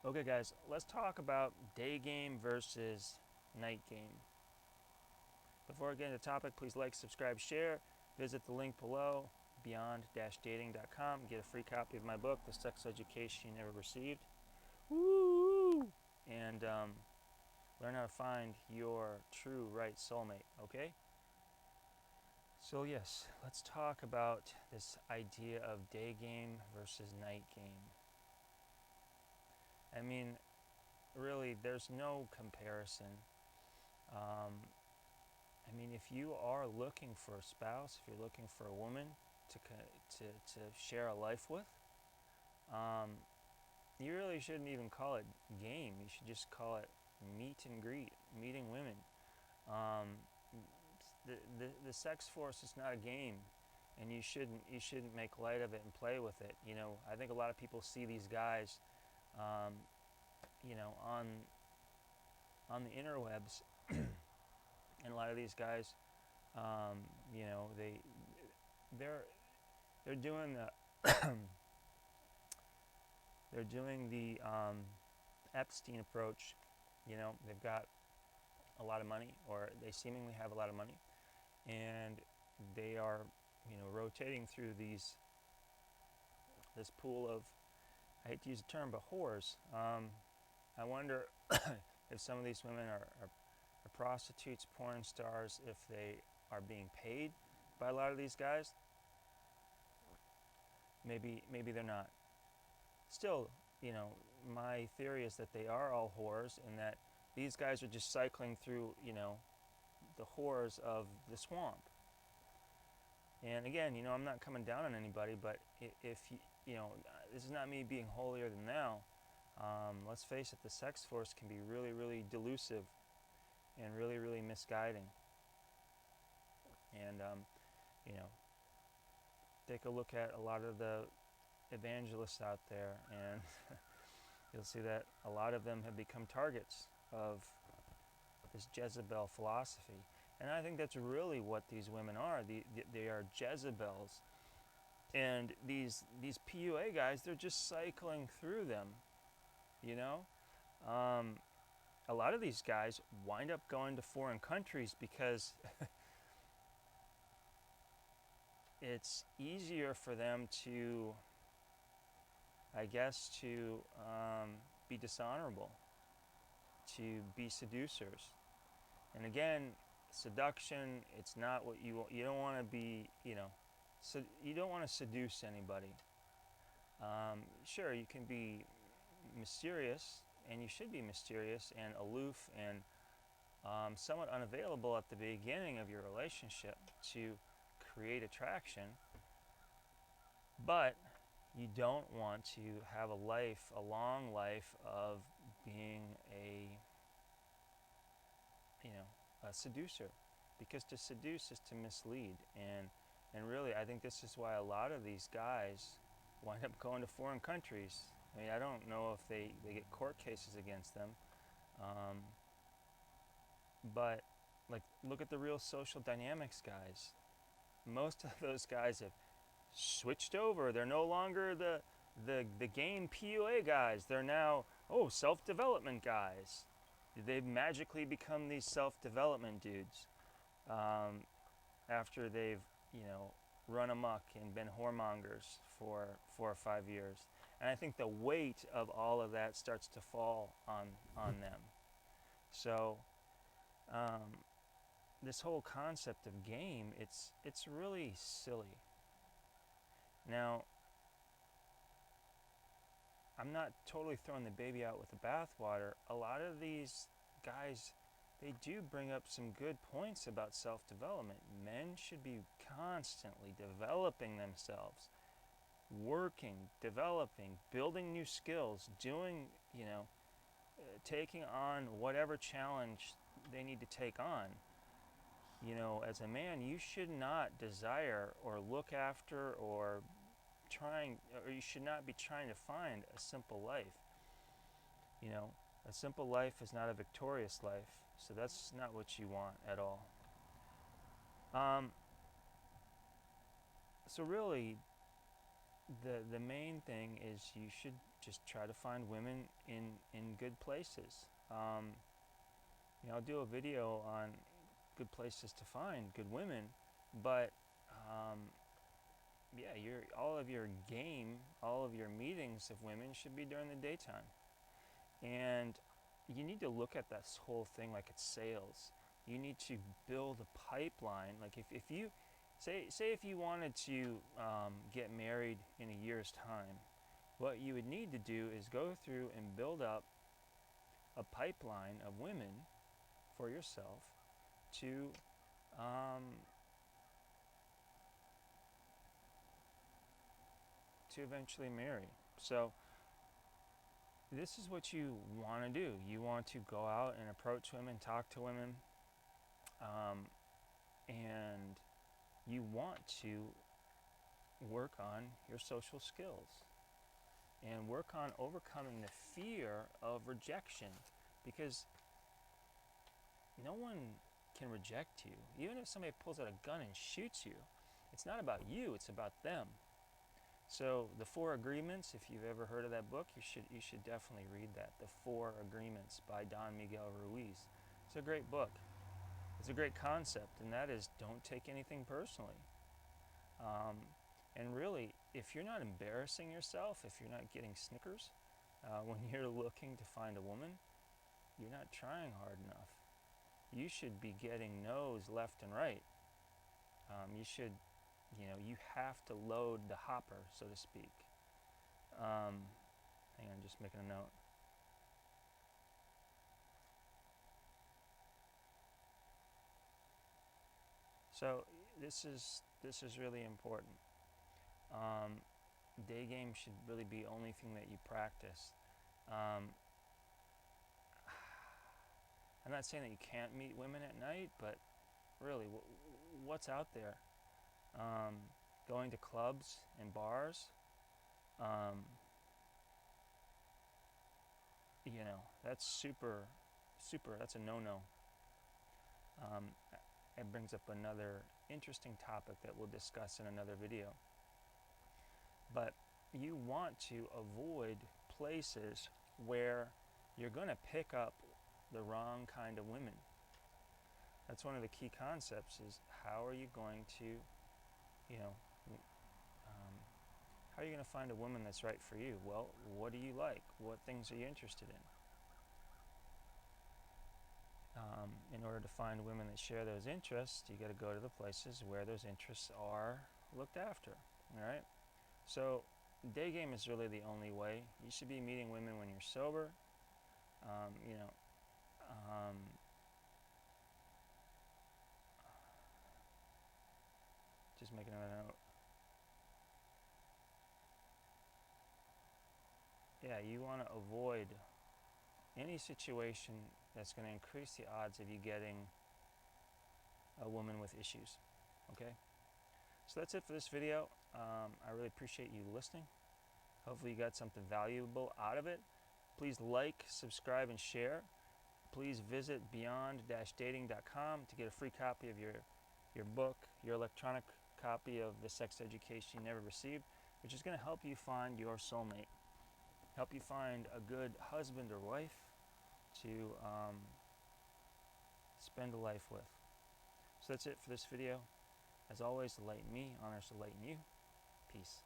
Okay, guys, let's talk about day game versus night game. Before I get into the topic, please like, subscribe, share. Visit the link below, beyond-dating.com. Get a free copy of my book, The Sex Education You Never Received. Woo! And learn how to find your true right soulmate, okay? So, yes, let's talk about this idea of day game versus night game. I mean, really, there's no comparison. I mean, if you are looking for a spouse, if you're looking for a woman to share a life with, um, you really shouldn't even call it game. You should just call it meet and greet, meeting women. Um, the sex force is not a game, and you shouldn't make light of it and play with it. You know, I think a lot of people see these guys, um, you know, on the interwebs, and a lot of these guys, um, you know, they're they're doing the they're doing the Epstein approach. You know, they've got a lot of money, or they seemingly have a lot of money, and they are, you know, rotating through this pool of, I hate to use the term, but whores. I wonder if some of these women are prostitutes, porn stars, if they are being paid by a lot of these guys. Maybe they're not. Still, you know, my theory is that they are all whores, and that these guys are just cycling through, you know, the whores of the swamp. And again, you know, I'm not coming down on anybody, but if you know, this is not me being holier than thou. Let's face it, the sex force can be really, really delusive and really, really misguiding. And you know, take a look at a lot of the evangelists out there, and you'll see that a lot of them have become targets of this Jezebel philosophy. And I think that's really what these women are. They are Jezebels. And these PUA guys, they're just cycling through them, you know? Um, a lot of these guys wind up going to foreign countries because it's easier for them to, I guess, to be dishonorable, to be seducers. And again, seduction, it's not what you don't want to be, you know, so you don't want to seduce anybody. Sure, you can be mysterious, and you should be mysterious and aloof and somewhat unavailable at the beginning of your relationship to create attraction, but you don't want to have a long life of being you know, a seducer, because to seduce is to mislead, and really, I think this is why a lot of these guys wind up going to foreign countries. I mean, I don't know if they get court cases against them, um, but like, look at the Real Social Dynamics guys. Most of those guys have switched over. They're no longer the game PUA guys. They're now, oh, self-development guys. They've magically become these self-development dudes, um, after they've, you know, run amok and been whoremongers for 4 or 5 years. And I think the weight of all of that starts to fall on them. So um, this whole concept of game, it's really silly. Now, I'm not totally throwing the baby out with the bathwater. A lot of these guys, they do bring up some good points about self-development. Men should be constantly developing themselves, working, developing, building new skills, doing, you know, taking on whatever challenge they need to take on. You know, as a man, you should not desire or look after or you should not be trying to find a simple life. You know, a simple life is not a victorious life, so that's not what you want at all. Um, so really, the main thing is you should just try to find women in find good places. I'll do a video on good places to find good women, but yeah, all of your game, all of your meetings of women should be during the daytime. And you need to look at this whole thing like it's sales. You need to build a pipeline. Like if you say if you wanted to get married in a year's time, what you would need to do is go through and build up a pipeline of women for yourself to um, to eventually marry. So this is what you want to do. You want to go out and approach women, talk to women, and you want to work on your social skills and work on overcoming the fear of rejection, because no one can reject you. Even if somebody pulls out a gun and shoots you, it's not about you, it's about them. So the Four Agreements, if you've ever heard of that book, you should definitely read that. The Four Agreements by Don Miguel Ruiz. It's a great book. It's a great concept, and that is, don't take anything personally. And really, if you're not embarrassing yourself, if you're not getting snickers when you're looking to find a woman, you're not trying hard enough. You should be getting no's left and right. You have to load the hopper, so to speak. Hang on, just making a note. So this is really important. Day game should really be the only thing that you practice. I'm not saying that you can't meet women at night, but really, what's out there? Going to clubs and bars, that's super, that's a no-no. It brings up another interesting topic that we'll discuss in another video. But you want to avoid places where you're going to pick up the wrong kind of women. That's one of the key concepts, is how are you going to, how are you going to find a woman that's right for you? Well, what do you like? What things are you interested in? In order to find women that share those interests, you got to go to the places where those interests are looked after. All right. So day game is really the only way. You should be meeting women when you're sober. Just making a note. Yeah, you want to avoid any situation that's going to increase the odds of you getting a woman with issues. Okay? So that's it for this video. I really appreciate you listening. Hopefully you got something valuable out of it. Please like, subscribe, and share. Please visit beyond-dating.com to get a free copy of your book, your electronic copy of The Sex Education You Never Received, which is going to help you find your soulmate, help you find a good husband or wife to spend a life with. So that's it for this video. As always, the light in me honors the light in you. Peace.